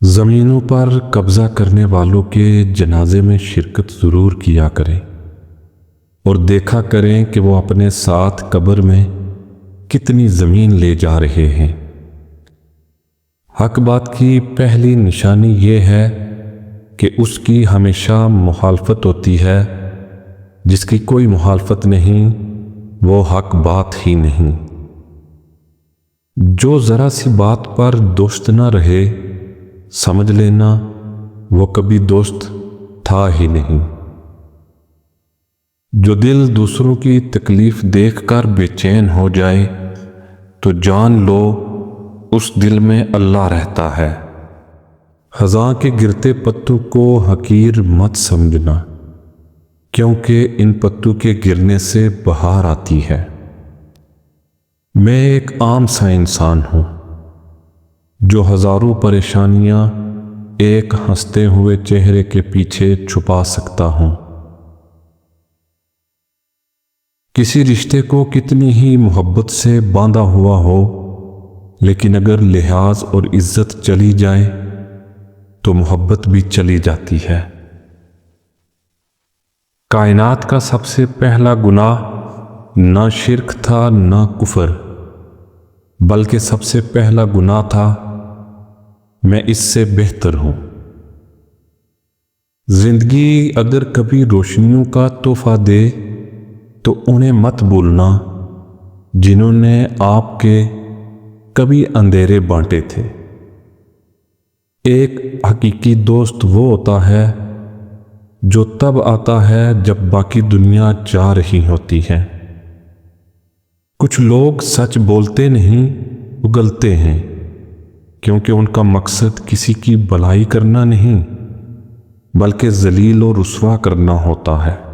زمینوں پر قبضہ کرنے والوں کے جنازے میں شرکت ضرور کیا کریں اور دیکھا کریں کہ وہ اپنے ساتھ قبر میں کتنی زمین لے جا رہے ہیں۔ حق بات کی پہلی نشانی یہ ہے کہ اس کی ہمیشہ مخالفت ہوتی ہے، جس کی کوئی مخالفت نہیں وہ حق بات ہی نہیں۔ جو ذرا سی بات پر دوست نہ رہے، سمجھ لینا وہ کبھی دوست تھا ہی نہیں۔ جو دل دوسروں کی تکلیف دیکھ کر بے چین ہو جائے تو جان لو اس دل میں اللہ رہتا ہے۔ خزاں کے گرتے پتوں کو حقیر مت سمجھنا، کیونکہ ان پتوں کے گرنے سے بہار آتی ہے۔ میں ایک عام سا انسان ہوں جو ہزاروں پریشانیاں ایک ہنستے ہوئے چہرے کے پیچھے چھپا سکتا ہوں۔ کسی رشتے کو کتنی ہی محبت سے باندھا ہوا ہو، لیکن اگر لحاظ اور عزت چلی جائے تو محبت بھی چلی جاتی ہے۔ کائنات کا سب سے پہلا گناہ نہ شرک تھا نہ کفر، بلکہ سب سے پہلا گناہ تھا میں اس سے بہتر ہوں۔ زندگی اگر کبھی روشنیوں کا تحفہ دے تو انہیں مت بھولنا جنہوں نے آپ کے کبھی اندھیرے بانٹے تھے۔ ایک حقیقی دوست وہ ہوتا ہے جو تب آتا ہے جب باقی دنیا جا رہی ہوتی ہے۔ کچھ لوگ سچ بولتے نہیں، اگلتے ہیں، کیونکہ ان کا مقصد کسی کی بھلائی کرنا نہیں بلکہ ذلیل و رسوا کرنا ہوتا ہے۔